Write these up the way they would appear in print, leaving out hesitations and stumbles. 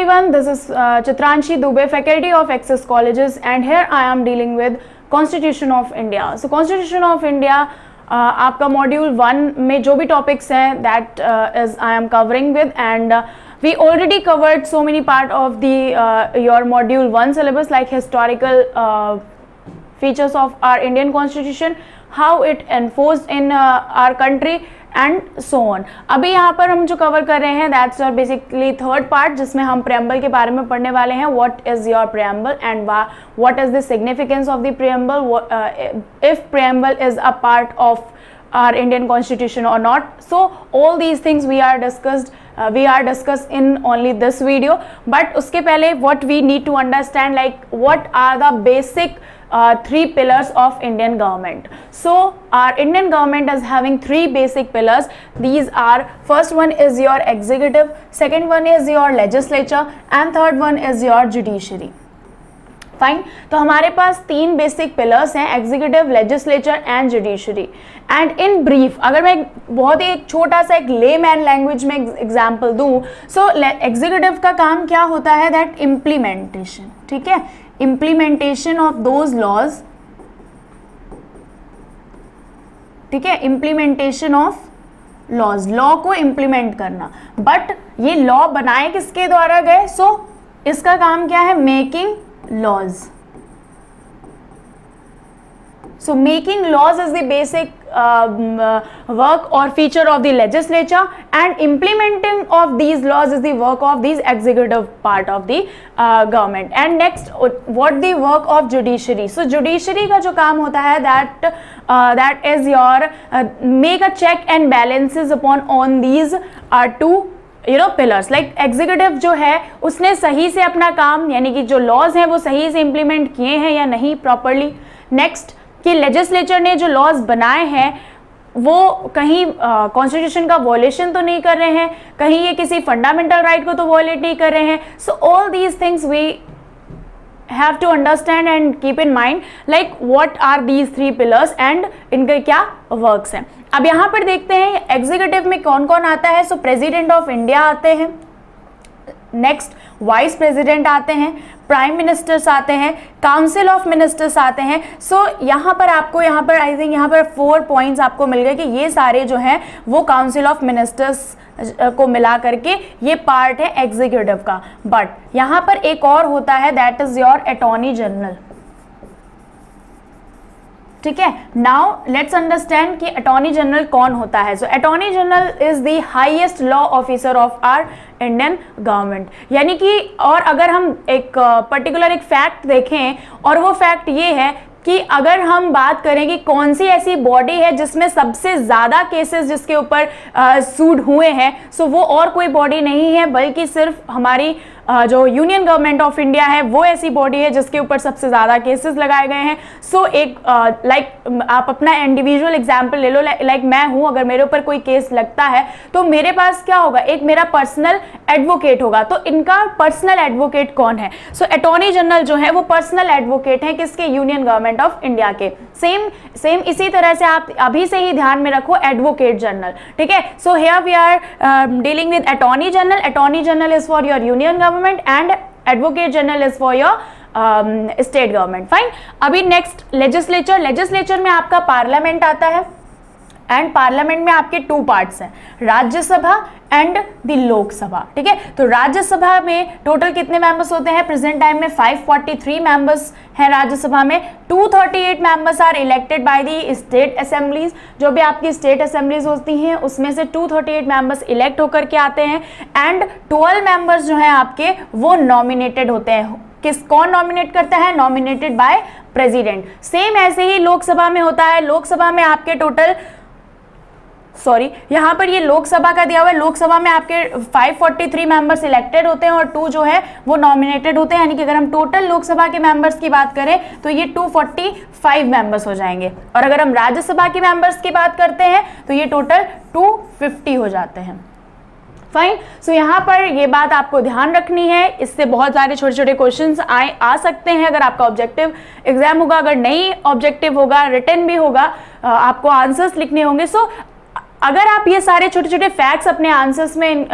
everyone, this is Chitranshi Dubey, faculty of Access Colleges, and here I am dealing with Constitution of India. So Constitution of India आपका module 1 में जो भी topics हैं that is I am covering with, and we already covered so many part of the your module 1 syllabus, like historical features of our Indian constitution, how it enforced in our country and so on. अभी यहाँ पर हम जो cover कर रहे हैं that's are basically third part, जिसमें हम प्रेम्बल के बारे में पढ़ने वाले हैं. What is your preamble and what is the significance of the preamble, if preamble is a part of our Indian constitution or not. So all these things we are discussed in only this video. But उसके पहले what we need to understand, like what are the basic 3 pillars of Indian government. So our Indian government is having 3 basic pillars. These are, first one is your executive, second one is your legislature, and third one is your judiciary. Fine. तो हमारे पास 3 basic pillars हैं, executive, legislature and judiciary. And in brief अगर मैं बहुत ही एक छोटा सा एक लेमैन लैंग्वेज में एग्जांपल दूं, सो एग्जीक्यूटिव का काम क्या होता है, दैट इम्प्लीमेंटेशन. ठीक है, इम्प्लीमेंटेशन ऑफ दोज लॉज. ठीक है, इम्प्लीमेंटेशन ऑफ लॉज, लॉ को इम्प्लीमेंट करना. बट ये लॉ बनाए किसके द्वारा गए, सो इसका काम क्या है, making laws. So making laws is the basic work or feature of the legislature, and implementing of these laws is the work of these executive part of the government. And next, what the work of judiciary. So judiciary का जो काम होता है that is your make a check and balances upon on these 2 pillars. Like executive जो है उसने सही से अपना काम, यानी कि जो लॉज हैं वो सही से इम्प्लीमेंट किए हैं या नहीं प्रॉपरली. नेक्स्ट कि लेजिस्लेचर ने जो लॉज बनाए हैं वो कहीं कॉन्स्टिट्यूशन का वॉयलेशन तो नहीं कर रहे हैं, कहीं ये किसी फंडामेंटल राइट को तो वॉयलेट नहीं कर रहे हैं. So all these things we have to understand and keep in mind, like what are these 3 pillars and इनके क्या वर्क्स हैं. अब यहाँ पर देखते हैं एग्जीक्यूटिव में कौन कौन आता है. सो प्रेसिडेंट ऑफ इंडिया आते हैं, नेक्स्ट वाइस प्रेसिडेंट आते हैं, प्राइम मिनिस्टर्स आते हैं, काउंसिल ऑफ मिनिस्टर्स आते हैं. सो यहाँ पर आपको यहाँ पर आई थिंक यहाँ पर 4 पॉइंट्स आपको मिल गए कि ये सारे जो हैं वो काउंसिल ऑफ मिनिस्टर्स को मिला करके ये पार्ट है एग्जीक्यूटिव का. बट यहाँ पर एक और होता है that is your attorney general. ठीक है, नाउ लेट्स अंडरस्टैंड कि अटॉर्नी जनरल कौन होता है. So attorney general is the highest law officer of our Indian government. यानी कि और अगर हम एक पर्टिकुलर एक फैक्ट देखें, और वो फैक्ट ये है कि अगर हम बात करें कि कौन सी ऐसी बॉडी है जिसमें सबसे ज़्यादा केसेस जिसके ऊपर सूड हुए हैं, सो वो और कोई बॉडी नहीं है बल्कि सिर्फ हमारी जो यूनियन गवर्नमेंट ऑफ इंडिया है वो ऐसी बॉडी है जिसके ऊपर सबसे ज़्यादा केसेस लगाए गए हैं. सो एक लाइक आप अपना इंडिविजुअल एग्जांपल ले लो. लाइक मैं हूँ, अगर मेरे ऊपर कोई केस लगता है तो मेरे पास क्या होगा, एक मेरा पर्सनल एडवोकेट होगा. तो इनका पर्सनल एडवोकेट कौन है, सो अटॉर्नी जनरल जो है वो पर्सनल एडवोकेट है किसके, यूनियन गवर्नमेंट ऑफ इंडिया के. सेम इसी तरह से आप अभी से ही ध्यान में रखो एडवोकेट जनरल. ठीक है, so here we are dealing with attorney general. Attorney general is for your union government and advocate general is for your state government. Fine. अभी नेक्स्ट लेजिस्लेचर. लेजिस्लेचर में आपका पार्लियामेंट आता है, एंड पार्लियामेंट में आपके 2 parts हैं, Rajya Sabha and the Lok Sabha. ठीक है, तो राज्यसभा में टोटल कितने मेंबर्स होते हैं, प्रेजेंट टाइम में 543 मेंबर्स हैं राज्यसभा में. 238 members are elected by the state assemblies. जो भी आपकी स्टेट असेंबलीज होती हैं उसमें से 238 मेंबर्स इलेक्ट होकर के आते हैं, एंड 12 मेंबर्स जो हैं आपके वो नॉमिनेटेड होते हैं. कौन नॉमिनेट करता है, नॉमिनेटेड बाय प्रेसिडेंट. सेम ऐसे ही लोकसभा में होता है. लोकसभा में आपके टोटल यहाँ पर ये लोकसभा का दिया हुआ है. लोकसभा में आपके 543 मेंबर्स इलेक्टेड होते हैं और 2 जो है वो नॉमिनेटेड होते हैं. यानी कि अगर हम टोटल लोकसभा के मेंबर्स की बात करें तो ये 245 मेंबर्स हो जाएंगे. और अगर हम राज्यसभा के मेंबर्स की बात करते हैं तो ये टोटल 250 हो जाते हैं. फाइन. सो यहाँ पर ये बात आपको ध्यान रखनी है, इससे बहुत सारे छोटे छोटे क्वेश्चंस आ सकते हैं अगर आपका ऑब्जेक्टिव एग्जाम होगा. अगर नहीं ऑब्जेक्टिव होगा, रिटन भी होगा, आपको आंसर्स लिखने होंगे. सो अगर आप ये सारे छोटे छोटे फैक्ट्स अपने आंसर्स में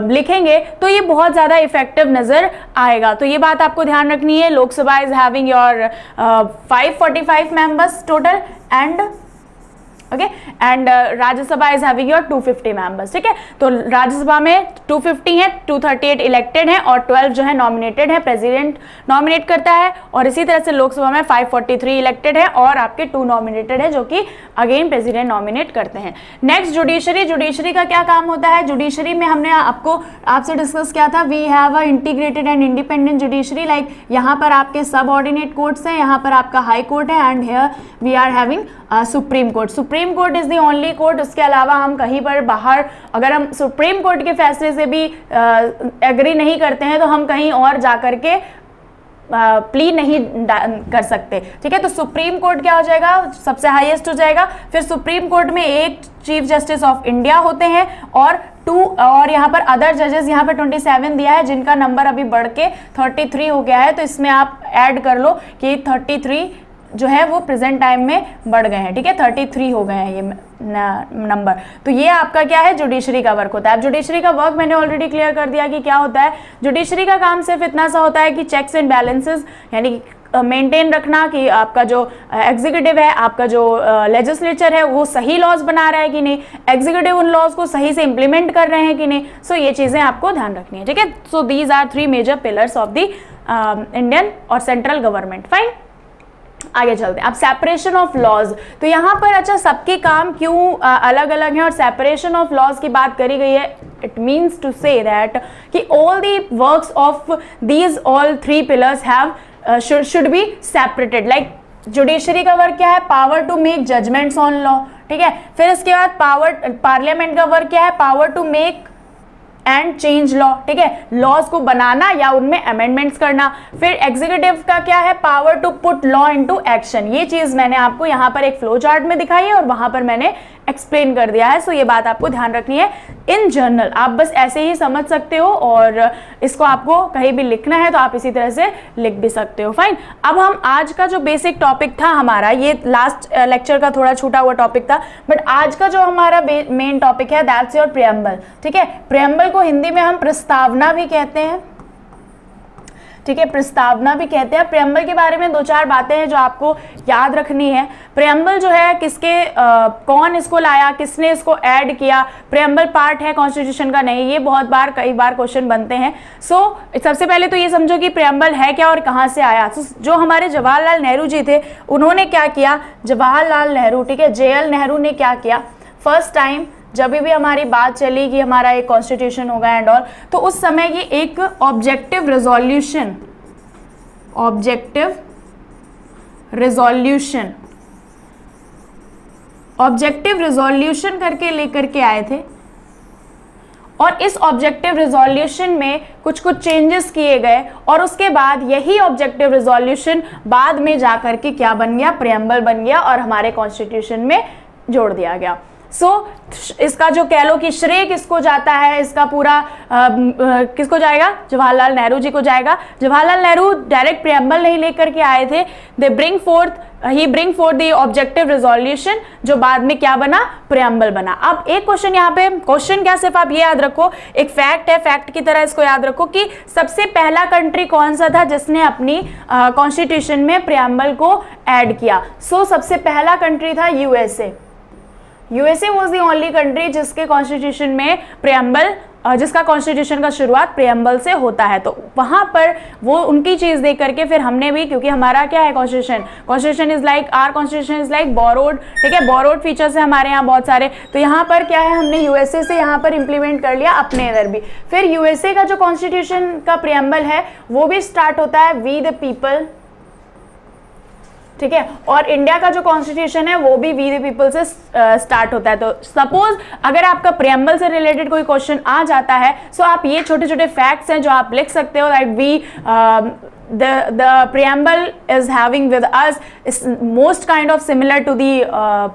लिखेंगे तो ये बहुत ज़्यादा इफेक्टिव नज़र आएगा। तो ये बात आपको ध्यान रखनी है। Lok Sabha is having your 545 members total and okay and Rajya Sabha is having your 250 members. ठीक है, तो राज्यसभा में 250 है, 238 इलेक्टेड हैं और 12 जो है नॉमिनेटेड है, प्रेसिडेंट नॉमिनेट करता है। और इसी तरह से लोकसभा में 543 इलेक्टेड है और आपके 2 नॉमिनेटेड है जो कि अगेन प्रेसिडेंट नॉमिनेट करते हैं। Next judiciary. जुडिशरी का क्या काम होता है? जुडिशरी में हमने आपसे डिस्कस किया था, we have a integrated and independent judiciary. Like यहाँ पर आपके सब ऑर्डिनेट कोर्ट्स हैं, यहाँ पर आपका हाई कोर्ट है and here we are having supreme court. Supreme court is the only court, उसके अलावा हम कहीं पर बाहर अगर हम सुप्रीम कोर्ट के फैसले से भी एग्री नहीं करते हैं तो हम कहीं और जाकर के प्ली नहीं कर सकते। ठीक है, तो सुप्रीम कोर्ट क्या हो जाएगा? सबसे हाईएस्ट हो जाएगा। फिर सुप्रीम कोर्ट में एक चीफ जस्टिस ऑफ इंडिया होते हैं और 2 और यहाँ पर अदर जजेस, यहाँ पर 27 दिया है जिनका नंबर अभी बढ़ के 33 हो गया है। तो इसमें आप ऐड कर लो कि 33 जो है वो प्रेजेंट टाइम में बढ़ गए हैं। ठीक है, 33 हो गए हैं ये नंबर। तो ये आपका क्या है? जुडिशरी का वर्क होता है। अब जुडिशरी का वर्क मैंने ऑलरेडी क्लियर कर दिया कि क्या होता है। जुडिशरी का काम सिर्फ इतना सा होता है कि चेक्स एंड बैलेंसेस यानी मेंटेन रखना कि आपका जो एग्जीक्यूटिव है, आपका जो लेजिस्लेचर है वो सही लॉज बना रहा है कि नहीं, एग्जीक्यूटिव उन लॉज को सही से इंप्लीमेंट कर रहे हैं कि नहीं। सो ये चीज़ें आपको ध्यान रखनी है। ठीक है, so these are 3 major pillars of the Indian और सेंट्रल गवर्नमेंट। फाइन, आगे चलते हैं। अब सेपरेशन ऑफ लॉज, तो यहाँ पर अच्छा सबके काम क्यों अलग अलग हैं और सेपरेशन ऑफ लॉज की बात करी गई है? It means to say that कि all the works of these all 3 pillars have should be separated. Like judiciary का वर्क क्या है? Power to make judgements on law. ठीक है, फिर इसके बाद पार्लियामेंट का वर्क क्या है? Power to make and change law. ठीक है, लॉज को बनाना या उनमें अमेंडमेंट्स करना। फिर एग्जीक्यूटिव का क्या है? Power to put law into action. ये चीज मैंने आपको यहाँ पर एक फ्लो चार्ट में दिखाई है और वहां पर मैंने एक्सप्लेन कर दिया है। सो ये बात आपको ध्यान रखनी है। इन जनरल आप बस ऐसे ही समझ सकते हो और इसको आपको कहीं भी लिखना है तो आप इसी तरह से लिख भी सकते हो। फाइन, अब हम आज का जो बेसिक टॉपिक था हमारा, ये लास्ट लेक्चर का थोड़ा छूटा हुआ टॉपिक था, बट आज का जो हमारा मेन टॉपिक है दैट्स योर प्रियम्बल। ठीक है, प्रियम्बल को हिंदी में हम प्रस्तावना भी कहते हैं। ठीक है, प्रस्तावना भी कहते हैं। प्रियम्बल के बारे में 2-4 बातें हैं जो आपको याद रखनी है। प्रियम्बल जो है किसके कौन इसको लाया, किसने इसको ऐड किया, प्रियम्बल पार्ट है कॉन्स्टिट्यूशन का नहीं, ये बहुत बार कई बार क्वेश्चन बनते हैं। सो सबसे पहले तो ये समझो कि प्रियम्बल है क्या और कहाँ से आया। जो हमारे जवाहरलाल नेहरू जी थे उन्होंने क्या किया? जवाहरलाल नेहरू, ठीक है, JL नेहरू ने क्या किया? फर्स्ट टाइम जब भी हमारी बात चली कि हमारा एक कॉन्स्टिट्यूशन होगा एंड ऑल, तो उस समय ये एक ऑब्जेक्टिव रिजोल्यूशन करके लेकर के आए थे और इस ऑब्जेक्टिव रिजोल्यूशन में कुछ चेंजेस किए गए और उसके बाद यही ऑब्जेक्टिव रिजोल्यूशन बाद में जाकर के क्या बन गया? प्रियम्बल बन गया और हमारे कॉन्स्टिट्यूशन में जोड़ दिया गया। इसका जो कह लो कि श्रेय किसको जाता है, इसका पूरा किसको जाएगा? जवाहरलाल नेहरू जी को जाएगा। जवाहरलाल नेहरू डायरेक्ट प्रियम्बल नहीं लेकर के आए थे, ही bring fourth the objective resolution जो बाद में क्या बना? प्रियम्बल बना। अब एक क्वेश्चन यहाँ पे, क्वेश्चन क्या, सिर्फ आप ये याद रखो, एक फैक्ट है, फैक्ट की तरह इसको याद रखो कि सबसे पहला कंट्री कौन सा था जिसने अपनी कॉन्स्टिट्यूशन में प्रियम्बल को ऐड किया? सबसे पहला कंट्री था USA was the only country जिसके कॉन्स्टिट्यूशन में प्रियम्बल, जिसका कॉन्स्टिट्यूशन का शुरुआत प्रियम्बल से होता है। तो वहां पर वो उनकी चीज देख करके फिर हमने भी, क्योंकि हमारा क्या है constitution is like our constitution is like borrowed. ठीक है, बोरोड फीचर्स है हमारे यहाँ बहुत सारे, तो यहाँ पर क्या है, हमने USA से यहाँ पर इंप्लीमेंट कर लिया अपने इधर भी। फिर USA का जो कॉन्स्टिट्यूशन का प्रियम्बल है वो भी स्टार्ट होता है वी द पीपल। ठीक है, और इंडिया का जो कॉन्स्टिट्यूशन है वो भी वी द पीपल से स्टार्ट होता है। तो सपोज अगर आपका प्रियम्बल से रिलेटेड कोई क्वेश्चन आ जाता है, सो आप ये छोटे छोटे फैक्ट्स हैं जो आप लिख सकते हो, that we the preamble is having with us is most kind of similar to the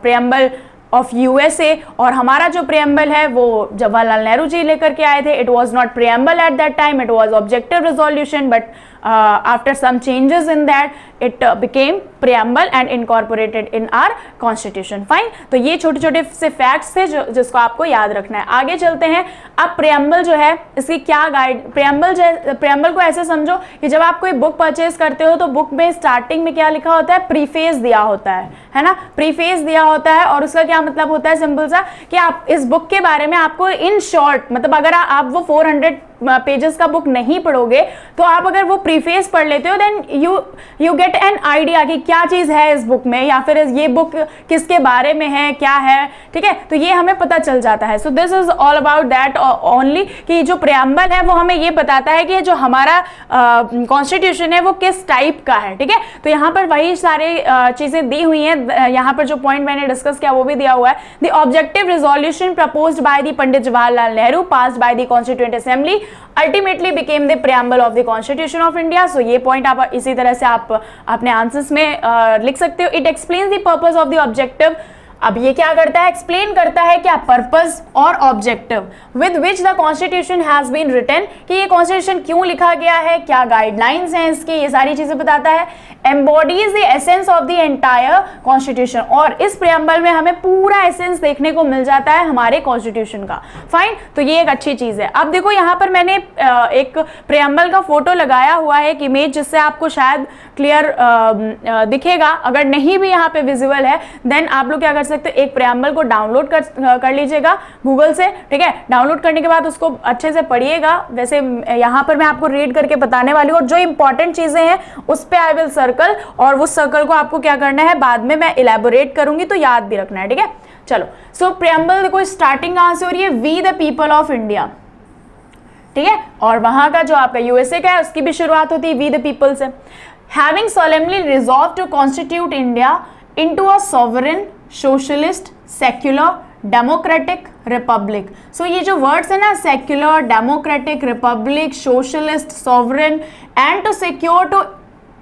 preamble of USA, और हमारा जो प्रियम्बल है वो जवाहरलाल नेहरू जी लेकर के आए थे। It was not preamble at that time, it was objective resolution, but after some changes in that it became preamble and incorporated in our constitution. Fine. तो ये छोटे छोटे से फैक्ट्स थे जिसको आपको याद रखना है. आगे चलते हैं. अब preamble जो है इसकी क्या गाइड, preamble को ऐसे समझो कि जब आप कोई बुक परचेज करते हो तो बुक में स्टार्टिंग में क्या लिखा होता है, प्रीफेस दिया होता है ना, प्रीफेस दिया होता है. और उसका क्या मतलब होता है, सिंपल सा, कि आप इस बुक के बारे में आपको इन शॉर्ट, मतलब अगर आप वो 400 पेजेस का बुक नहीं पढ़ोगे तो आप अगर वो प्रीफेस पढ़ लेते हो then you get an idea कि क्या चीज़ है इस बुक में, या फिर ये बुक किसके बारे में है, क्या है. ठीक है, तो ये हमें पता चल जाता है. So this is all about that only, कि जो प्रेम्बल है वो हमें ये बताता है कि जो हमारा कॉन्स्टिट्यूशन है वो किस टाइप का है. ठीक है, तो यहाँ पर वही सारे चीज़ें दी हुई हैं. यहाँ पर जो पॉइंट मैंने डिस्कस किया वो भी दिया हुआ है. The objective resolution proposed by the Pandit Jawaharlal Nehru, passed by the constituent assembly, ultimately became the preamble of the Constitution of India. So ये पॉइंट आप इसी तरह से आप अपने आंसर्स में लिख सकते हो. It explains the purpose of the objective. अब ये क्या करता है, एक्सप्लेन करता है क्या, पर्पस और objective with which the constitution has been written, कि ये कॉन्स्टिट्यूशन क्यों लिखा गया है, क्या गाइडलाइंस हैं इसकी, ये सारी चीजें बताता है. Embodies the essence of the entire constitution, और इस प्रेम्बल में हमें पूरा एसेंस देखने को मिल जाता है हमारे कॉन्स्टिट्यूशन का. फाइन, तो ये एक अच्छी चीज है. अब देखो यहाँ पर मैंने एक प्रेम्बल का फोटो लगाया हुआ है, एक इमेज, जिससे आपको शायद क्लियर दिखेगा. अगर नहीं भी यहाँ पे विजिबल है देन आप लोग क्या कर सकते हो, एक प्रेम्बल को डाउनलोड कर लीजिएगा गूगल से. ठीक है, डाउनलोड करने के बाद उसको अच्छे से पढ़िएगा. वैसे यहाँ पर मैं आपको रीड करके बताने वाली हूँ, और जो इंपॉर्टेंट चीजें हैं उस पर आई विल सर्कल, और उस सर्कल को आपको क्या करना है, बाद में मैं इलेबोरेट करूंगी तो याद भी रखना है. ठीक है, चलो. सो प्रेम्बल देखो स्टार्टिंग कहाँ से हो रही है, we the people of India. ठीक है, और वहां का जो आपका यूएसए का है उसकी भी शुरुआत होती है वी द पीपल से. Having solemnly resolved to constitute India into a sovereign, socialist, secular, democratic republic. So ये जो words है ना, secular, democratic, republic, socialist, sovereign, and to secure to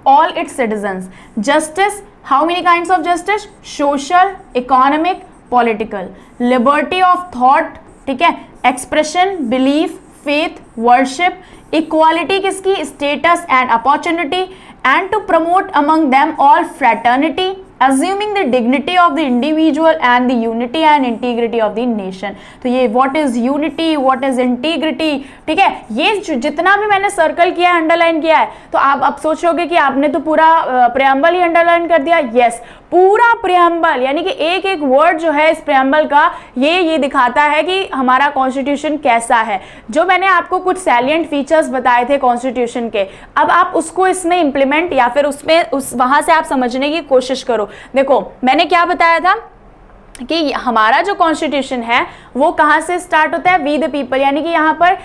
all its citizens justice. How many kinds of justice? Social, economic, political, liberty of thought. ठीक है, expression, belief, faith, worship, equality किसकी, status and opportunity, and to promote among them all fraternity, assuming the dignity of the individual and the unity and integrity of the nation. तो ये what is unity, what is integrity. ठीक है, ये जितना भी मैंने circle किया है, अंडरलाइन किया है, तो आप अब सोचोगे कि आपने तो पूरा प्रेम्बल ही अंडरलाइन कर दिया. यस, पूरा प्रेम्बल, यानी कि एक एक वर्ड जो है इस प्रेम्बल का ये दिखाता है कि हमारा कॉन्स्टिट्यूशन कैसा है. जो मैंने आपको कुछ सैलिएंट फीचर्स बताए थे कॉन्स्टिट्यूशन के, अब आप उसको इसमें इंप्लीमेंट या फिर वहां से आप समझने की कोशिश करो. देखो मैंने क्या बताया था कि हमारा जो कॉन्स्टिट्यूशन है वो कहां से स्टार्ट होता है, वी द पीपल, यानी कि यहाँ पर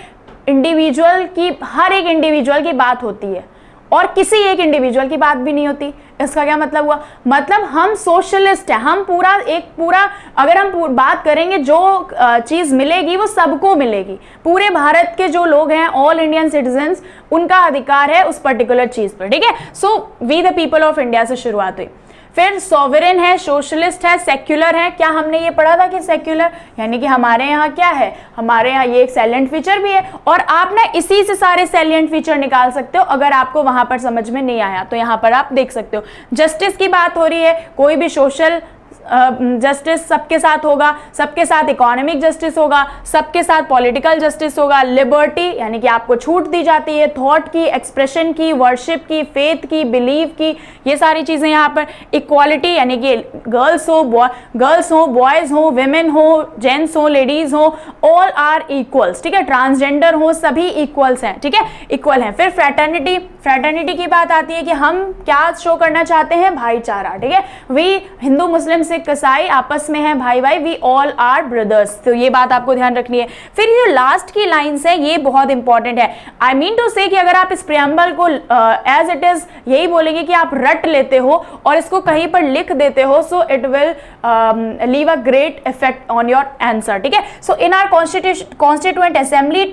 इंडिविजुअल की, हर एक इंडिविजुअल की बात होती है और किसी एक इंडिविजुअल की बात भी नहीं होती. इसका क्या मतलब हुआ, मतलब हम सोशलिस्ट हैं. हम पूरा अगर हम बात करेंगे जो चीज मिलेगी वो सबको मिलेगी. पूरे भारत के जो लोग हैं, ऑल इंडियन सिटीजन्स, उनका अधिकार है उस पर्टिकुलर चीज पर. ठीक है, so we the people of India से शुरुआत हुई. फिर सॉवरेन है, सोशलिस्ट है, सेक्युलर है. क्या हमने ये पढ़ा था कि सेक्युलर यानी कि हमारे यहाँ क्या है, हमारे यहाँ ये एक सैलिएंट फीचर भी है, और आप ना इसी से सारे सैलिएंट फीचर निकाल सकते हो. अगर आपको वहां पर समझ में नहीं आया तो यहाँ पर आप देख सकते हो. जस्टिस की बात हो रही है, कोई भी सोशल जस्टिस सबके साथ होगा, सबके साथ इकोनॉमिक जस्टिस होगा, सबके साथ पॉलिटिकल जस्टिस होगा. लिबर्टी यानी कि आपको छूट दी जाती है थॉट की, एक्सप्रेशन की, वर्शिप की, फेथ की, बिलीव की, ये सारी चीजें यहाँ पर. इक्वालिटी यानी कि गर्ल्स हो, बॉयज हो, विमेन हो, जेंट्स हो, लेडीज हो, ऑल आर इक्वल्स. ठीक है, ट्रांसजेंडर हो, सभी इक्वल्स हैं. ठीक है, इक्वल हैं. फिर फ्रेटर्निटी की बात आती है कि हम क्या शो करना चाहते हैं, भाईचारा. ठीक है, वी हिंदू मुस्लिम सिख ईसाई आपस में हैं भाई, वी ऑल आर ब्रदर्स. तो ये बात आपको ध्यान रखनी है. फिर ये लास्ट की लाइन्स है, ये बहुत इंपॉर्टेंट है. आई मीन टू से कि अगर आप इस प्रेम्बल को एज इट इज यही बोलेंगे कि आप रट लेते हो और इसको कहीं पर लिख देते हो, so it will leave a great effect on your answer. ठीक है, so in our constituent assembly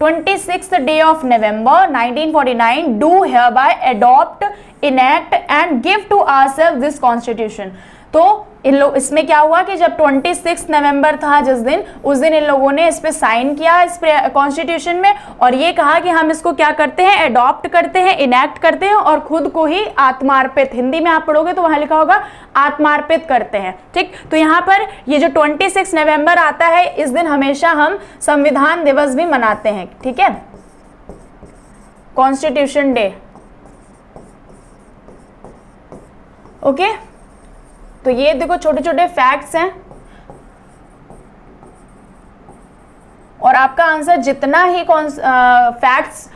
26th day of November 1949 do hereby adopt enact and give to ourselves this constitution। तो इन लोग इसमें क्या हुआ कि जब 26 नवंबर था जिस दिन, उस दिन इन लोगों ने इस पे साइन किया इस कॉन्स्टिट्यूशन में, और ये कहा कि हम इसको क्या करते हैं, अडॉप्ट करते हैं, इनैक्ट करते हैं और खुद को ही आत्मार्पित, हिंदी में आप पढ़ोगे तो वहां लिखा होगा आत्मार्पित करते हैं। ठीक, तो यहाँ पर ये जो 26 नवंबर आता है, इस दिन हमेशा हम संविधान दिवस भी मनाते हैं। ठीक है, कॉन्स्टिट्यूशन डे। ओके, तो ये देखो छोटे छोटे फैक्ट्स हैं, और आपका आंसर जितना ही फैक्ट्स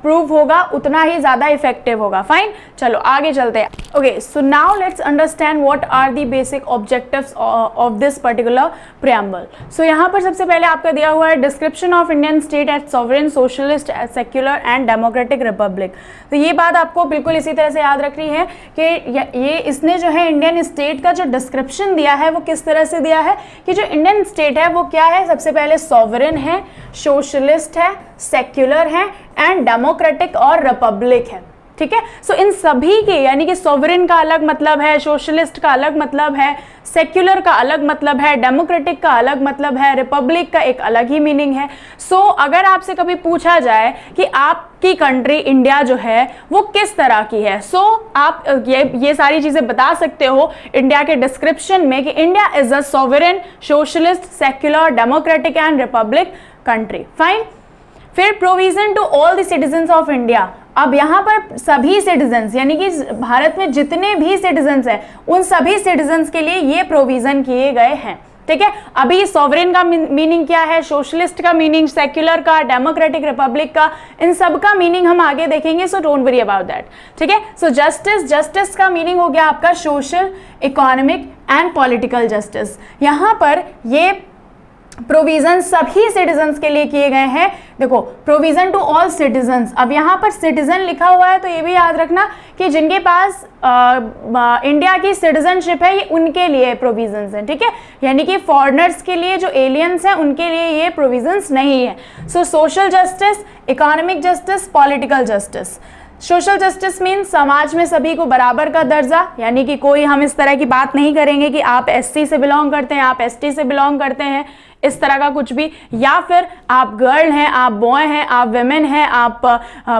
प्रूव होगा उतना ही ज्यादा इफेक्टिव होगा। फाइन, चलो आगे चलते हैं। Okay, so now let's understand what are the basic objectives of this particular preamble. So यहाँ पर सबसे पहले आपका दिया हुआ है description of Indian state as sovereign, socialist, secular and democratic republic. तो ये बात आपको बिल्कुल इसी तरह से याद रखनी है कि ये इसने जो है इंडियन स्टेट का जो डिस्क्रिप्शन दिया है वो किस तरह से दिया है कि जो इंडियन स्टेट है वो क्या है, सबसे पहले सॉवरेन है, सोशलिस्ट है, सेक्युलर है एंड डेमोक्रेटिक और रिपब्लिक है। ठीक है, सो इन सभी के यानी कि सॉवरेन का अलग मतलब है, सोशलिस्ट का अलग मतलब है, सेक्युलर का अलग मतलब है, डेमोक्रेटिक का अलग मतलब है, रिपब्लिक का एक अलग ही मीनिंग है। सो अगर आपसे कभी पूछा जाए कि आपकी कंट्री इंडिया जो है वो किस तरह की है, सो आप ये सारी चीजें बता सकते हो इंडिया के डिस्क्रिप्शन में कि India is a sovereign, socialist, secular, democratic and republic country. Fine, फिर provision to all the citizens of India. अब यहाँ पर सभी सिटीजन्स यानी कि भारत में जितने भी सिटीजन्स हैं उन सभी सिटीजन्स के लिए ये प्रोविजन किए गए हैं। ठीक है, अभी सॉवरेन का मीनिंग क्या है, सोशलिस्ट का मीनिंग, सेक्युलर का, डेमोक्रेटिक, रिपब्लिक का, इन सब का मीनिंग हम आगे देखेंगे, so don't worry about that. ठीक है, सो जस्टिस का मीनिंग हो गया आपका social, economic and political justice. यहाँ पर ये प्रोविजन सभी सिटीजन्स के लिए किए गए हैं। देखो, प्रोविजन टू ऑल सिटीजन्स, अब यहाँ पर सिटीजन लिखा हुआ है तो ये भी याद रखना कि जिनके पास इंडिया की सिटीजनशिप है ये उनके लिए प्रोविजंस हैं। ठीक है, यानी कि फॉरेनर्स के लिए, जो एलियंस हैं उनके लिए ये प्रोविजंस नहीं है। So social justice, economic justice, political justice. Social justice mean समाज में सभी को बराबर का दर्जा, यानी कि कोई हम इस तरह की बात नहीं करेंगे कि आप एससी से बिलोंग करते हैं, आप एसटी से बिलोंग करते हैं, इस तरह का कुछ भी, या फिर आप गर्ल हैं, आप बॉय हैं, आप विमेन हैं, आप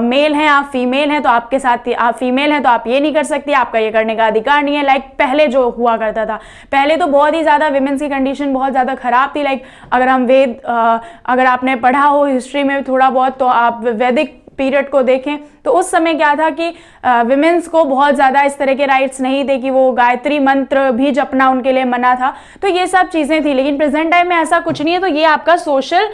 मेल हैं, आप फीमेल हैं, तो आपके साथ आप फीमेल हैं तो आप ये नहीं कर सकती, आपका ये करने का अधिकार नहीं है। लाइक पहले जो हुआ करता था, पहले तो बहुत ही ज़्यादा विमेंस की कंडीशन बहुत ज़्यादा ख़राब थी। लाइक अगर हम अगर आपने पढ़ा हो हिस्ट्री में थोड़ा बहुत, तो आप वैदिक पीरियड को देखें तो उस समय क्या था कि विमेंस को बहुत ज़्यादा इस तरह के राइट्स नहीं थे कि वो गायत्री मंत्र भी जपना उनके लिए मना था, तो ये सब चीज़ें थी। लेकिन प्रेजेंट टाइम में ऐसा कुछ नहीं है, तो ये आपका सोशल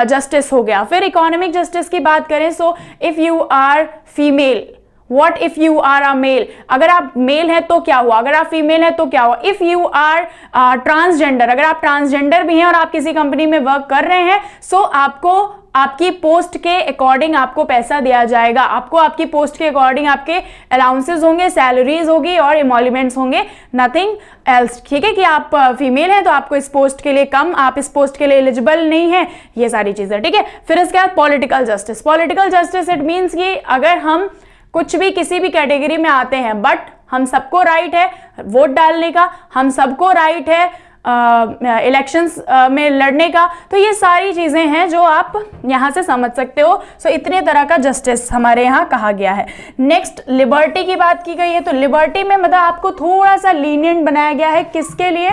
जस्टिस हो गया। फिर इकोनॉमिक जस्टिस की बात करें, so if you are female, What if you are a male? अगर आप मेल है तो क्या हुआ, अगर आप फीमेल है तो क्या हुआ। इफ यू आर ट्रांसजेंडर, अगर आप ट्रांसजेंडर भी हैं और आप किसी कंपनी में वर्क कर रहे हैं, सो आपको आपकी पोस्ट के अकॉर्डिंग आपको पैसा दिया जाएगा, आपको आपकी पोस्ट के अकॉर्डिंग आपके अलाउंसेस होंगे, सैलरीज होगी और इमोल्यूमेंट्स होंगे, नथिंग एल्स। ठीक है, कि आप फीमेल हैं तो आपको इस पोस्ट के लिए कम, आप इस पोस्ट के लिए एलिजिबल नहीं है, ये सारी चीजें। ठीक है, फिर इसके बाद political justice. Political justice it means कि अगर हम कुछ भी किसी भी कैटेगरी में आते हैं, बट हम सबको राइट है वोट डालने का, हम सबको राइट है इलेक्शंस में लड़ने का, तो ये सारी चीज़ें हैं जो आप यहाँ से समझ सकते हो। सो इतने तरह का जस्टिस हमारे यहाँ कहा गया है। नेक्स्ट लिबर्टी की बात की गई है, तो लिबर्टी में मतलब आपको थोड़ा सा लीनियंट बनाया गया है, किसके लिए,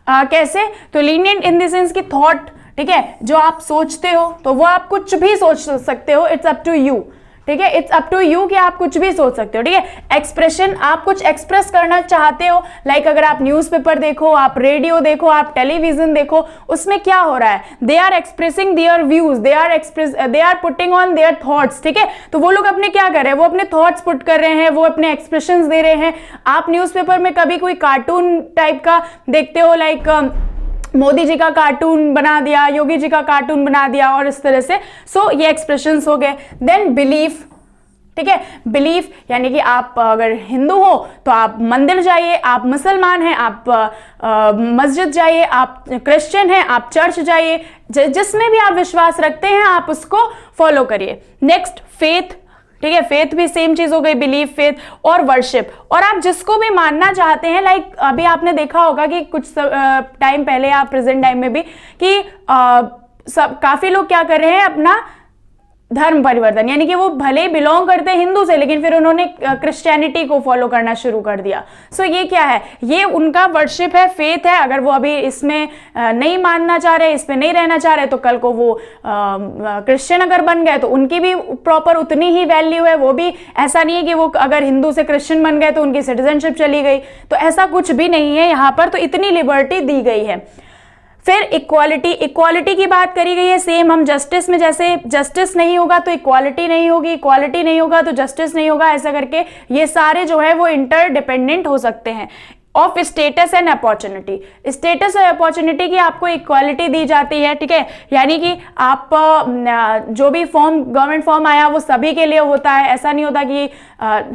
कैसे, तो लीनियंट इन द सेंस की थॉट, ठीक है, जो आप सोचते हो तो वो आप कुछ भी सोच सकते हो, इट्स अप टू यू। ठीक है, इट्स अप टू यू कि आप कुछ भी सोच सकते हो। ठीक है, एक्सप्रेशन, आप कुछ एक्सप्रेस करना चाहते हो, लाइक अगर आप न्यूज़पेपर देखो, आप रेडियो देखो, आप टेलीविजन देखो, उसमें क्या हो रहा है, they are expressing their views, they are putting on their thoughts. ठीक है, तो वो लोग अपने क्या कर रहे हैं, वो अपने थॉट्स पुट कर रहे हैं, वो अपने एक्सप्रेशंस दे रहे हैं। आप न्यूज़पेपर में कभी कोई कार्टून टाइप का देखते हो, लाइक मोदी जी का कार्टून बना दिया, योगी जी का कार्टून बना दिया और इस तरह से, सो ये एक्सप्रेशंस हो गए। देन बिलीफ, ठीक है, बिलीफ यानी कि आप अगर हिंदू हो तो आप मंदिर जाइए, आप मुसलमान हैं आप मस्जिद जाइए, आप क्रिश्चियन हैं आप चर्च जाइए, जिसमें भी आप विश्वास रखते हैं आप उसको फॉलो करिए। नेक्स्ट फेथ, ठीक है, फेथ भी सेम चीज हो गई, बिलीफ, फेथ और वर्शिप। और आप जिसको भी मानना चाहते हैं, लाइक अभी आपने देखा होगा कि कुछ टाइम पहले या प्रेजेंट टाइम में भी कि सब काफी लोग क्या कर रहे हैं, अपना धर्म परिवर्तन, यानी कि वो भले ही बिलोंग करते हैं हिंदू से, लेकिन फिर उन्होंने क्रिश्चियनिटी को फॉलो करना शुरू कर दिया। सो ये क्या है, ये उनका वर्शिप है, फेथ है। अगर वो अभी इसमें नहीं मानना चाह रहे, इस पे नहीं रहना चाह रहे, तो कल को वो क्रिश्चियन अगर बन गए तो उनकी भी प्रॉपर उतनी ही वैल्यू है। वो भी ऐसा नहीं है कि वो अगर हिंदू से क्रिश्चियन बन गए तो उनकी सिटीजनशिप चली गई, तो ऐसा कुछ भी नहीं है यहाँ पर। तो इतनी लिबर्टी दी गई है। फिर इक्वालिटी की बात करी गई है, सेम हम जस्टिस में जैसे जस्टिस नहीं होगा तो इक्वालिटी नहीं होगी, इक्वालिटी नहीं होगा तो जस्टिस नहीं होगा, ऐसा करके ये सारे जो है वो इंटरडिपेंडेंट हो सकते हैं। Of status and opportunity, status और अपॉर्चुनिटी की आपको इक्वालिटी दी जाती है, ठीक है, यानी कि आप जो भी फॉर्म गवर्नमेंट फॉर्म आया वो सभी के लिए होता है, ऐसा नहीं होता कि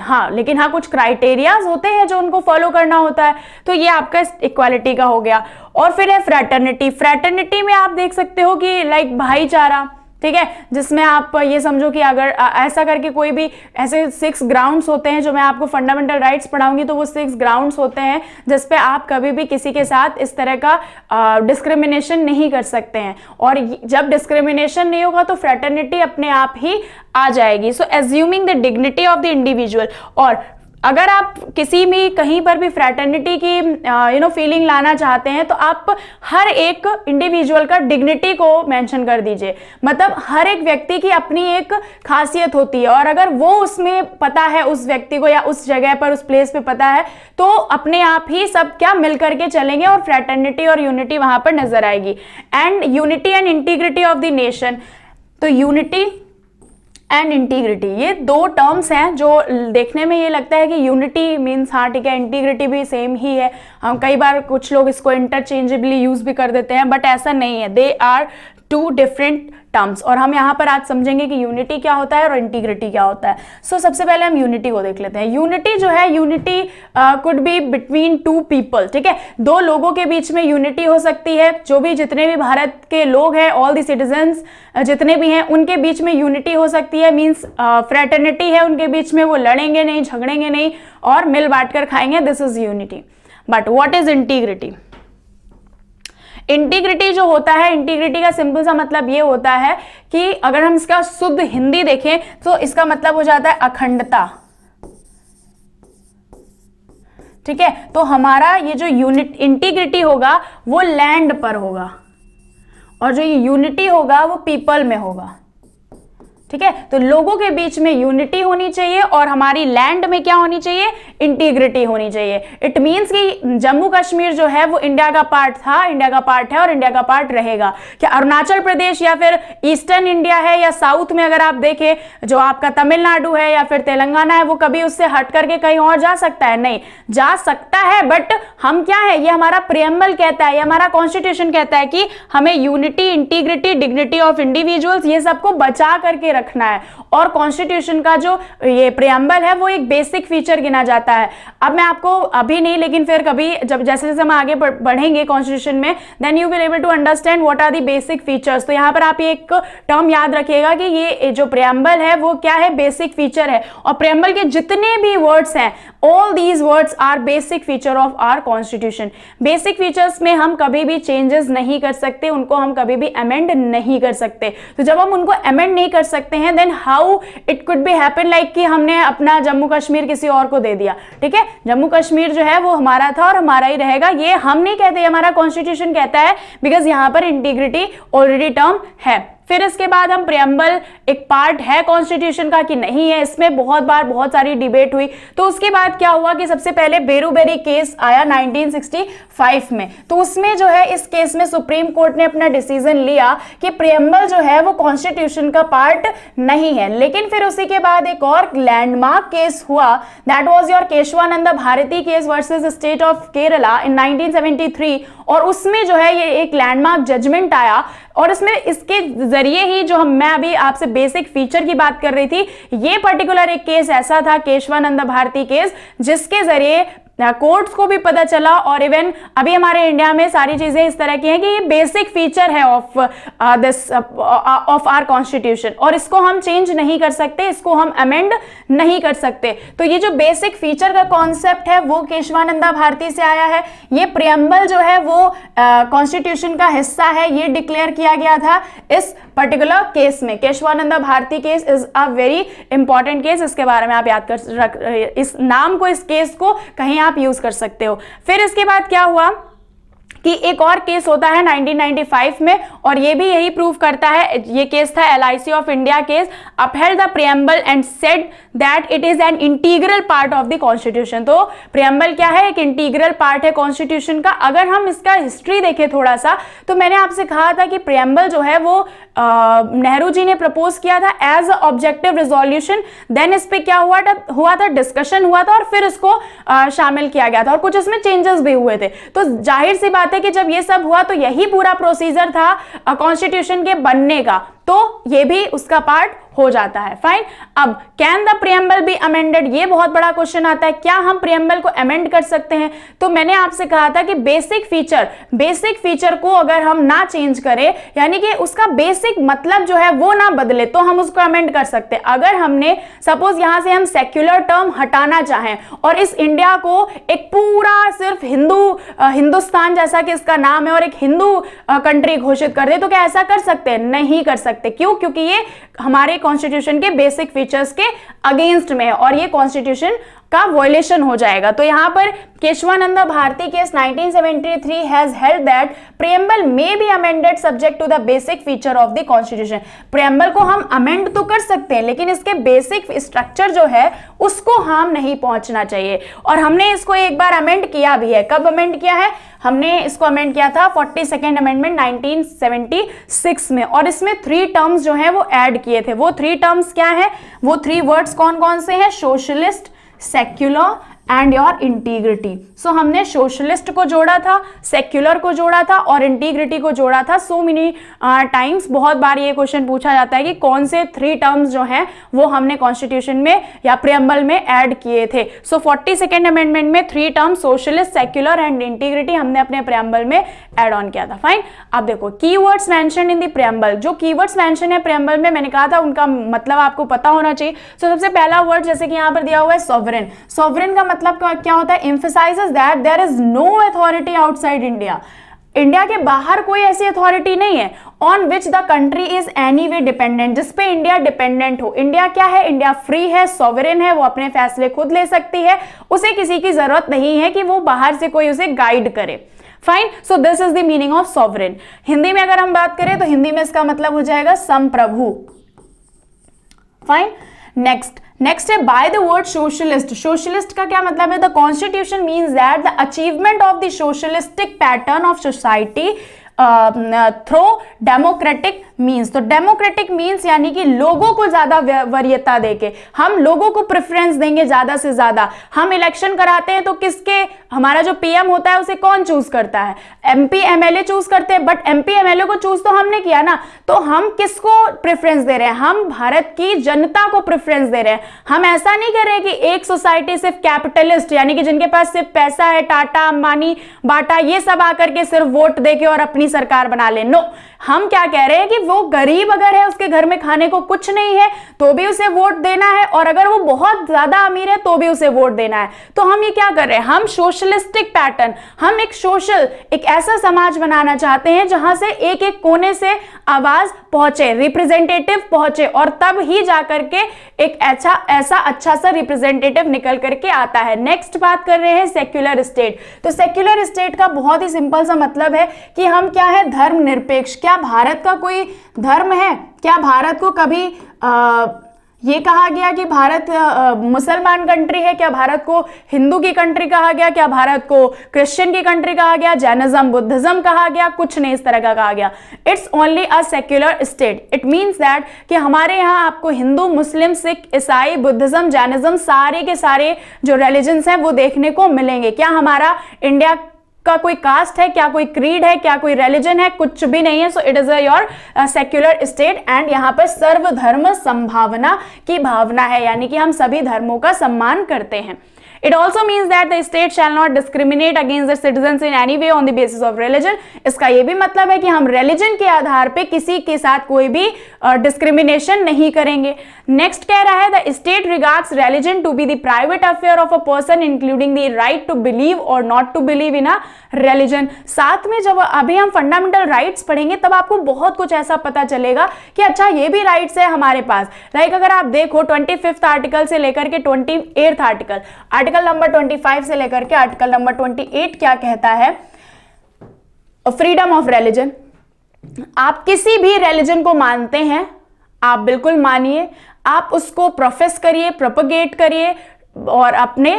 हाँ, लेकिन हाँ कुछ क्राइटेरियाज होते हैं जो उनको फॉलो करना होता है। तो ये आपका इक्वालिटी का हो गया। और फिर है फ्रैटर्निटी। फ्रैटर्निटी में आप देख सकते हो कि लाइक भाईचारा, ठीक है, जिसमें आप ये समझो कि अगर ऐसा करके कोई भी ऐसे 6 ग्राउंड्स होते हैं, जो मैं आपको फंडामेंटल राइट्स पढ़ाऊंगी तो वो 6 ग्राउंड्स होते हैं जिसपे आप कभी भी किसी के साथ इस तरह का डिस्क्रिमिनेशन नहीं कर सकते हैं। और जब डिस्क्रिमिनेशन नहीं होगा तो फ्रैटर्निटी अपने आप ही आ जाएगी। So assuming the dignity of the individual. और अगर आप किसी भी कहीं पर भी फ्रैटर्निटी की फीलिंग लाना चाहते हैं तो आप हर एक इंडिविजुअल का डिग्निटी को मेंशन कर दीजिए। मतलब हर एक व्यक्ति की अपनी एक खासियत होती है, और अगर वो उसमें पता है, उस व्यक्ति को या उस जगह पर उस प्लेस पे पता है, तो अपने आप ही सब क्या मिल करके चलेंगे और फ्रैटर्निटी और यूनिटी वहां पर नजर आएगी। And unity and integrity of the nation. तो यूनिटी एंड इंटीग्रिटी, ये 2 टर्म्स हैं जो देखने में ये लगता है कि यूनिटी मीन्स हाँ ठीक है, इंटीग्रिटी भी सेम ही है। हम कई बार कुछ लोग इसको इंटरचेंजेबली यूज भी कर देते हैं, बट ऐसा नहीं है, दे आर 2 डिफरेंट टर्म्स। और हम यहाँ पर आज समझेंगे कि यूनिटी क्या होता है और इंटीग्रिटी क्या होता है। सो सबसे पहले हम यूनिटी को देख लेते हैं। यूनिटी जो है, unity could be between 2 people, ठीक है, 2 लोगों के बीच में यूनिटी हो सकती है। जो भी जितने भी भारत के लोग हैं, ऑल द सिटीजन्स जितने भी हैं, उनके बीच में यूनिटी हो सकती है। मीन्स फ्रैटर्निटी है उनके बीच में, वो लड़ेंगे नहीं, झगड़ेंगे नहीं और मिल बांट कर खाएंगे। This is unity. But what is integrity? Integrity जो होता है, इंटीग्रिटी का सिंपल सा मतलब ये होता है कि अगर हम इसका शुद्ध हिंदी देखें तो इसका मतलब हो जाता है अखंडता, ठीक है। तो हमारा ये जो इंटीग्रिटी होगा वो लैंड पर होगा, और जो ये यूनिटी होगा वो पीपल में होगा, ठीक है। तो लोगों के बीच में यूनिटी होनी चाहिए और हमारी लैंड में क्या होनी चाहिए? इंटीग्रिटी होनी चाहिए। इट मींस कि जम्मू कश्मीर जो है वो इंडिया का पार्ट था, इंडिया का पार्ट है और इंडिया का पार्ट रहेगा। क्या अरुणाचल प्रदेश या फिर ईस्टर्न इंडिया है या साउथ में अगर आप देखें, जो आपका तमिलनाडु है या फिर तेलंगाना है, वो कभी उससे हट करके कहीं और जा सकता है? नहीं जा सकता है, बट हम क्या है, ये हमारा प्रियम्बल कहता है, ये हमारा कॉन्स्टिट्यूशन कहता है कि हमें unity, integrity, dignity of individuals, ये सबको बचा करके रखना है। और कॉन्स्टिट्यूशन का जो ये प्रियम्बल है वो एक बेसिक फीचर गिना जाता है। अब मैं आपको अभी नहीं, लेकिन फिर कभी जब जैसे जैसे हम आगे बढ़ेंगे कॉन्स्टिट्यूशन में, then you will able to understand what are the basic features. तो यहां पर आप ये एक टर्म याद रखिएगा कि ये जो प्रियम्बल है वो क्या है? बेसिक फीचर है। और प्रियम्बल के जितने भी वर्ड्स हैं, all these words are basic feature of our constitution. Basic features में हम कभी भी चेंजेस नहीं कर सकते, उनको हम कभी भी अमेंड नहीं कर सकते। तो जब हम उनको अमेंड नहीं कर सकते हैं, then how it could be happen like कि हमने अपना जम्मू कश्मीर किसी और को दे दिया, ठीक है। जम्मू कश्मीर जो है वो हमारा था और हमारा ही रहेगा, ये हम नहीं कहते, हमारा कॉन्स्टिट्यूशन कहता है, बिकॉज यहां पर इंटीग्रिटी ऑलरेडी टर्म है। फिर इसके बाद हम प्रियम्बल एक पार्ट है कॉन्स्टिट्यूशन का कि नहीं है, इसमें बहुत बार बहुत सारी डिबेट हुई। तो उसके बाद क्या हुआ कि सबसे पहले बेरूबेरी केस आया 1965 में। तो उसमें जो है, इस केस में सुप्रीम कोर्ट ने अपना डिसीजन लिया कि प्रियम्बल जो है वो कॉन्स्टिट्यूशन का पार्ट नहीं है। लेकिन फिर उसी के बाद एक और लैंडमार्क केस हुआ, that was your Kesavananda Bharati case versus state of Kerala in 1973। और उसमें जो है ये एक लैंडमार्क जजमेंट आया, और इसमें इसके जरिए ही जो मैं अभी आपसे बेसिक फीचर की बात कर रही थी, ये पर्टिकुलर एक केस ऐसा था, केशवानंद भारती केस, जिसके जरिए कोर्ट्स को भी पता चला, और इवन अभी हमारे इंडिया में सारी चीजें इस तरह की हैं कि ये बेसिक फीचर है ऑफ आवर कॉन्स्टिट्यूशन, और इसको हम चेंज नहीं कर सकते, इसको हम अमेंड नहीं कर सकते। तो ये जो बेसिक फीचर का कॉन्सेप्ट है वो केशवानंदा भारती से आया है। ये प्रियम्बल जो है वो कॉन्स्टिट्यूशन का हिस्सा है, ये डिक्लेयर किया गया था इस पर्टिकुलर केस में। Kesavananda Bharati case is a very important case, इसके बारे में आप याद कर इस नाम को, इस केस को कहीं आप यूज कर सकते हो। फिर इसके बाद क्या हुआ कि एक और केस होता है 1995 में, और ये भी यही प्रूव करता है, ये केस था LIC of India case, upheld the preamble and said that it is an integral part of the constitution. तो प्रियम्बल क्या है, एक इंटीग्रल पार्ट है कॉन्स्टिट्यूशन का। अगर हम इसका हिस्ट्री देखें थोड़ा सा, तो मैंने आपसे कहा था कि प्रियम्बल जो है वो नेहरू जी ने प्रपोज किया था एज ऑब्जेक्टिव रिजोल्यूशन, देन इस पे क्या हुआ था डिस्कशन हुआ था, और फिर इसको शामिल किया गया था, और कुछ इसमें चेंजेस भी हुए थे। तो जाहिर सी बात है कि जब ये सब हुआ तो यही पूरा प्रोसीजर था कॉन्स्टिट्यूशन के बनने का, तो ये भी उसका पार्ट हो जाता है। फाइन। अब can the preamble be amended, ये बहुत बड़ा क्वेश्चन आता है, क्या हम प्रियम्बल को अमेंड कर सकते हैं? तो मैंने आपसे कहा था कि बेसिक फीचर को अगर हम ना चेंज करें, यानी कि उसका बेसिक मतलब जो है वो ना बदले, तो हम उसको अमेंड कर सकते हैं। अगर हमने सपोज यहां से हम सेक्युलर टर्म हटाना चाहें और इस इंडिया को एक पूरा सिर्फ हिंदुस्तान जैसा कि इसका नाम है और एक हिंदू कंट्री घोषित कर दे, तो क्या ऐसा कर सकते हैं? नहीं कर सकते। क्यों? क्योंकि ये हमारे कॉन्स्टिट्यूशन के बेसिक फीचर्स के अगेंस्ट में है और ये कॉन्स्टिट्यूशन का वायलेशन हो जाएगा। तो यहां पर Kesavananda Bharati case 1973 has held that preamble may be amended subject to the basic feature of the constitution. Preamble को हम अमेंड तो कर सकते हैं, लेकिन इसके बेसिक स्ट्रक्चर जो है उसको हम नहीं पहुंचना चाहिए। और हमने इसको एक बार अमेंड किया भी है। कब अमेंड किया है? हमने इसको अमेंड किया था 42nd अमेंडमेंट 1976 में, और इसमें 3 टर्म्स जो है वो ऐड किए थे। वो 3 टर्म्स क्या है? वो 3 वर्ड्स कौन कौन से हैं? Socialist, secular and your integrity. So हमने सोशलिस्ट को जोड़ा था, सेक्युलर को जोड़ा था और इंटीग्रिटी को जोड़ा था। सो मेनी टाइम्स, बहुत बार ये क्वेश्चन पूछा जाता है कि कौन से 3 टर्म्स जो हैं वो हमने कॉन्स्टिट्यूशन में या प्रियम्बल में ऐड किए थे। सो 42nd अमेंडमेंट में 3 terms socialist, secular and integrity हमने अपने प्रियम्बल में ऐड ऑन किया था। फाइन। अब देखो keywords mention in the preamble. जो कीवर्ड्स मेंशन है प्रियम्बल में, मैंने कहा था उनका मतलब आपको पता होना चाहिए। सो सबसे पहला वर्ड जैसे कि यहाँ पर दिया हुआ है सॉवरेन। सॉवरेन का मतलब क्या होता है? Emphasises that there is no authority outside India. India के बाहर कोई ऐसी अथॉरिटी नहीं है on which the country is any way dependent, जिसपे इंडिया डिपेंडेंट हो। इंडिया क्या है? इंडिया फ्री है, सॉवरेन है, वो अपने फैसले खुद ले सकती है, उसे किसी की जरूरत नहीं है कि वो बाहर से कोई उसे गाइड करे। Fine. So this is the meaning of sovereign. Hindi में अगर हम बात करें तो हिंदी में इसका मतलब हो जाएगा संप्रभु। फाइन। नेक्स्ट है by the word socialist. Socialist का क्या मतलब है? The constitution means that the achievement of the socialistic pattern of society through democratic means. तो डेमोक्रेटिक मीन्स यानी कि लोगों को ज्यादा वरीयता देके, हम लोगों को प्रेफरेंस देंगे ज्यादा से ज्यादा। हम इलेक्शन कराते हैं तो किसके, हमारा जो पीएम होता है उसे कौन चूज करता है? एमपी एमएलए चूज करते हैं, बट एमपी एमएलए को चूज तो हमने किया ना, तो हम किसको प्रेफरेंस दे रहे हैं? हम भारत की जनता को प्रेफरेंस दे रहे हैं। हम ऐसा नहीं कर रहे कि एक सोसाइटी सिर्फ कैपिटलिस्ट यानी कि जिनके पास सिर्फ पैसा है, टाटा, अंबानी, बाटा, ये सब आकर के सिर्फ वोट देके और अपनी सरकार बना ले। नो, हम क्या कह रहे हैं कि वो गरीब अगर है, उसके घर में खाने को कुछ नहीं है, तो भी उसे वोट देना है, और अगर वो बहुत ज्यादा अमीर है तो भी उसे वोट देना है। तो हम ये क्या कर रहे हैं? हम सोशलिस्टिक पैटर्न, हम एक ऐसा समाज बनाना चाहते हैं जहां से एक एक कोने से आवाज पहुंचे, रिप्रेजेंटेटिव पहुंचे, और तब ही जाकर के एक ऐसा अच्छा सा रिप्रेजेंटेटिव निकल करके आता है। नेक्स्ट बात कर रहे हैं सेक्युलर स्टेट। तो सेक्युलर स्टेट का बहुत ही सिंपल सा मतलब है कि हम क्या है? धर्मनिरपेक्ष। क्या भारत का कोई धर्म है? क्या भारत को कभी ये कहा गया कि भारत मुसलमान कंट्री है? क्या भारत को हिंदू की कंट्री कहा गया? क्या भारत को क्रिश्चियन की कंट्री कहा गया? जैनिज्म, बुद्धिज्म कहा गया? कुछ नहीं इस तरह का कहा गया। It's only a secular state. It means that कि हमारे यहाँ आपको हिंदू, मुस्लिम, सिख, ईसाई, बुद्धिज्म, जैनिज्म, सारे के सारे जो रिलीजन्स हैं वो देखने को मिलेंगे। क्या हमारा इंडिया का कोई कास्ट है? क्या कोई क्रीड है? क्या कोई रिलीजन है? कुछ भी नहीं है। So it is your secular state. And यहाँ पर सर्वधर्म संभावना की भावना है, यानी कि हम सभी धर्मों का सम्मान करते हैं। It also means that the state shall not discriminate against the citizen in any way on the basis of religion. इसका यह भी मतलब है कि हम रिलीजन के आधार पर किसी के साथ कोई भी डिस्क्रिमिनेशन नहीं करेंगे। नेक्स्ट कह रहा है the state regards religion to be the private affair of a person including the right to believe or not to believe in a religion. साथ में जब अभी हम फंडामेंटल राइट्स पढ़ेंगे तब आपको बहुत कुछ ऐसा पता चलेगा कि अच्छा ये भी राइट्स है हमारे पास। लाइक अगर आप देखो 25th आर्टिकल से लेकर के 28th आर्टिकल, आर्टिकल नंबर 25 से लेकर के आर्टिकल नंबर 28 क्या कहता है? Freedom of religion. आप किसी भी रिलीजन को मानते हैं, आप बिल्कुल मानिए, आप उसको प्रोफेस करिए, प्रोपगेट करिए और अपने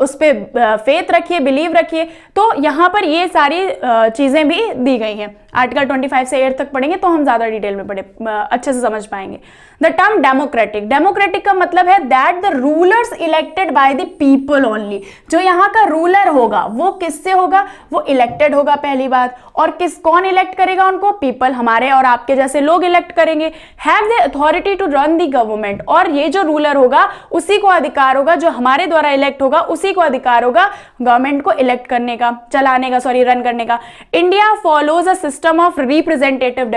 उस पे फेथ रखिए, बिलीव रखिए। तो यहां पर ये सारी चीजें भी दी गई हैं। आर्टिकल 25 से 8 तक पढ़ेंगे तो हम ज्यादा डिटेल में अच्छे से समझ पाएंगे। द टर्म डेमोक्रेटिक, डेमोक्रेटिक का मतलब है that the rulers elected by the people only. जो यहाँ का रूलर होगा वो किससे होगा? वो इलेक्टेड होगा पहली बात। और कौन इलेक्ट करेगा उनको? पीपल, हमारे और आपके जैसे लोग इलेक्ट करेंगे। Have the authority to run the government, और ये जो रूलर होगा उसी को अधिकार होगा, जो हमारे द्वारा इलेक्ट होगा उसी को अधिकार होगा गवर्नमेंट को इलेक्ट करने का, चलाने का, रन करने का। India follows a system of representative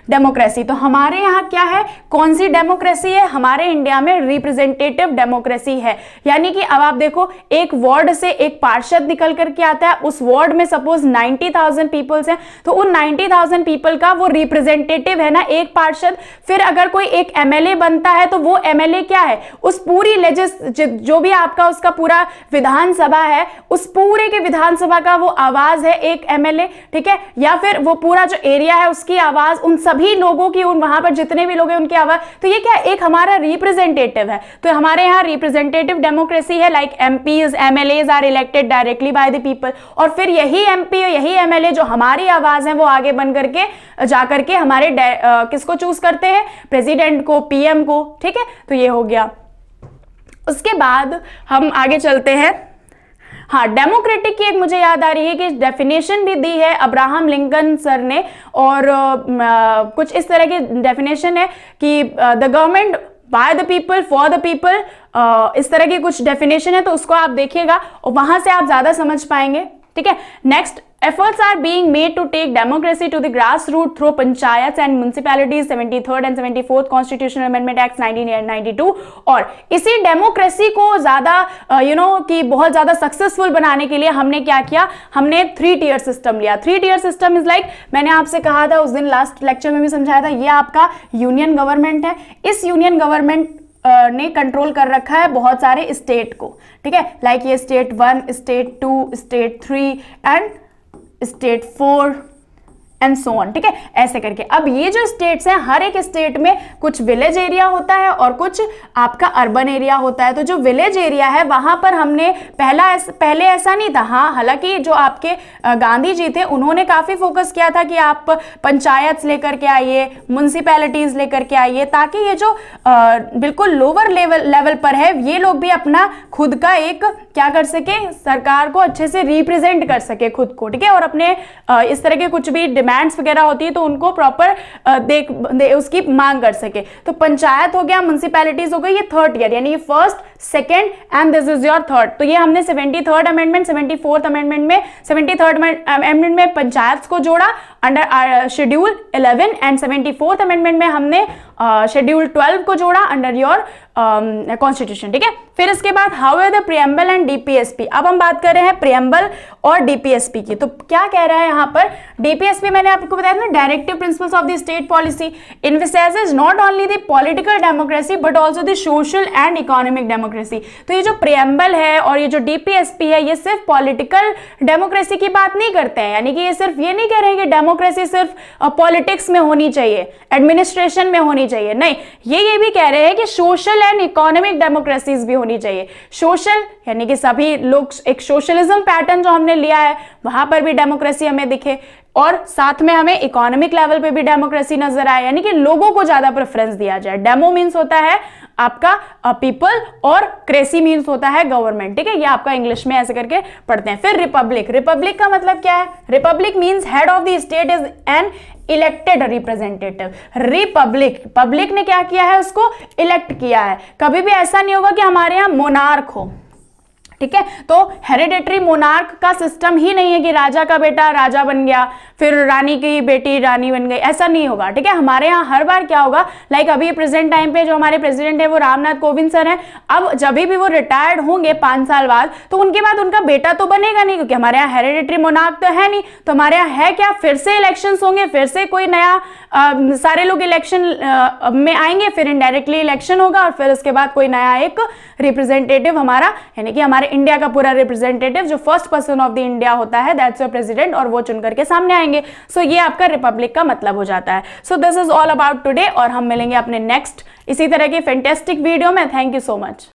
democracy. तो हमारे यहाँ क्या है? कौन सी डेमोक्रेसी है? हमारे इंडिया में रिप्रेजेंटेटिव डेमोक्रेसी है। यानी कि अब आप देखो, एक वार्ड से एक पार्षद निकल करके आता है, उस वार्ड में सपोज 90,000 पीपल्स हैं, तो उन 90,000 पीपल का वो रिप्रेजेंटेटिव है ना, एक पार्षद। फिर अगर कोई एक एमएलए बनता है तो वो एमएलए क्या है? उस पूरी जो भी आपका उसका पूरा विधानसभा है, उस पूरे के विधानसभा का वो आवाज है एक एमएलए, ठीक है? या फिर वो पूरा जो एरिया है उसकी आवाज, उन सभी लोगों की, उन वहां पर जितने भी लोग हैं उनकी आवाज। तो ये क्या? एक हमारा रिप्रेजेंटेटिव है। तो हमारे यहाँ रिप्रेजेंटेटिव डेमोक्रेसी है। Like MPs, MLAs are elected directly by the people. और फिर यही एमपी, यही एमएलए जो हमारी आवाज है, वो आगे बन करके जाकर के हमारे किसको चूज करते हैं? प्रेसिडेंट को, पीएम को, ठीक है? तो ये हो गया। उसके बाद हम आगे चलते हैं। हाँ, डेमोक्रेटिक की एक मुझे याद आ रही है कि डेफिनेशन भी दी है अब्राहम लिंकन सर ने, और कुछ इस तरह की डेफिनेशन है कि the government by the people for the people, इस तरह की कुछ डेफिनेशन है, तो उसको आप देखिएगा और वहां से आप ज्यादा समझ पाएंगे, ठीक है? Next, efforts are being made to take democracy to the grassroots through panchayats and municipalities, 73rd and 74th Constitutional Amendment Act 1992। और इसी डेमोक्रेसी को ज्यादा कि बहुत ज्यादा सक्सेसफुल बनाने के लिए हमने क्या किया? हमने 3 टियर सिस्टम लिया। 3 टियर सिस्टम इज लाइक, मैंने आपसे कहा था उस दिन लास्ट लेक्चर में भी समझाया था, ये आपका यूनियन गवर्नमेंट है। इस यूनियन गवर्नमेंट ने कंट्रोल कर रखा है बहुत सारे स्टेट को, ठीक है? लाइक ये state 1, state 2, state 3 and state 4 and so on, ठीक है? ऐसे करके। अब ये जो स्टेट्स हैं, हर एक स्टेट में कुछ विलेज एरिया होता है और कुछ आपका अर्बन एरिया होता है। तो जो विलेज एरिया है वहां पर हमने पहले ऐसा नहीं था। हाँ, हालांकि जो आपके गांधी जी थे उन्होंने काफी फोकस किया था कि आप पंचायत लेकर के आइए, म्युनिसिपैलिटीज लेकर के आइए, ताकि ये जो बिल्कुल लोअर लेवल पर है ये लोग भी अपना खुद का एक क्या कर सके, सरकार को अच्छे से रिप्रेजेंट कर सके खुद को, ठीक है? और अपने इस तरह के कुछ भी डिमांड्स वगैरह होती है तो उनको प्रॉपर उसकी मांग कर सके। तो पंचायत हो गया, म्युनिसिपैलिटीज हो गई, ये 3rd ईयर, यानी ये 1st, 2nd and this is your 3rd। तो ये हमने 73rd अमेंडमेंट, 74th अमेंडमेंट में, 73rd अमेंडमेंट में पंचायत को जोड़ा under schedule 11 and 74th amendment में हमने शेड्यूल 12 को जोड़ा अंडर योर कॉन्स्टिट्यूशन, ठीक है? फिर इसके बाद how are the preamble and DPSP. अब हम बात कर रहे हैं प्रियम्बल और डीपीएसपी की। तो क्या कह रहा है यहाँ पर? डीपीएसपी मैंने आपको बताया ना, directive principles of the state policy emphasises not only the political democracy but also the social and economic democracy. तो ये जो प्रियम्बल है और ये जो डीपीएसपी है, ये सिर्फ पॉलिटिकल डेमोक्रेसी की बात नहीं करते हैं। यानी कि ये सिर्फ ये नहीं कह रहे हैं कि डेमोक्रेसी सिर्फ पॉलिटिक्स में होनी चाहिए, एडमिनिस्ट्रेशन में होनी चाहिए, नहीं, ये भी कह रहे हैं कि सोशल एंड इकोनॉमिक डेमोक्रेसीज भी होनी चाहिए। सोशल यानी कि सभी लोग, एक सोशलिज्म पैटर्न जो हमने लिया है वहां पर भी डेमोक्रेसी हमें दिखे, और साथ में हमें इकोनॉमिक लेवल पे भी डेमोक्रेसी नजर आए, यानी कि लोगों को ज्यादा प्रेफरेंस दिया जाए। डेमो मीन्स होता है आपका पीपल और क्रेसी मीन्स होता है गवर्नमेंट, ठीक है? ये आपका इंग्लिश में ऐसे करके पढ़ते हैं। फिर रिपब्लिक, रिपब्लिक का मतलब क्या है? Republic means head of the state is an elected representative. Republic, public ने क्या किया है? उसको इलेक्ट किया है। कभी भी ऐसा नहीं होगा कि हमारे यहाँ मोनार्क हो, ठीक है। तो हेरिडेटरी मोनार्क का सिस्टम ही नहीं है कि राजा का बेटा राजा बन गया, फिर रानी की बेटी रानी बन गई, ऐसा नहीं होगा। ठीक है, हमारे यहाँ हर बार क्या होगा, लाइक अभी प्रेजेंट टाइम पे जो हमारे प्रेसिडेंट है वो रामनाथ कोविंद सर हैं। अब जब भी वो रिटायर्ड होंगे 5 साल बाद, तो उनके बाद उनका बेटा तो बनेगा नहीं, क्योंकि हमारे यहाँ हेरिडेटरी मोनार्क तो है नहीं। तो हमारे यहाँ है क्या, फिर से इलेक्शन होंगे, फिर से कोई नया सारे लोग इलेक्शन में आएंगे, फिर इनडायरेक्टली इलेक्शन होगा, और फिर उसके बाद कोई नया एक रिप्रेजेंटेटिव हमारा, यानी कि हमारे इंडिया का पूरा रिप्रेजेंटेटिव जो first person of the India होता है, दैट्स योर प्रेसिडेंट, और वो चुन करके सामने आएंगे। सो ये आपका रिपब्लिक का मतलब हो जाता है। So this is all about today, और हम मिलेंगे अपने नेक्स्ट इसी तरह की फैंटास्टिक वीडियो में। Thank you so much.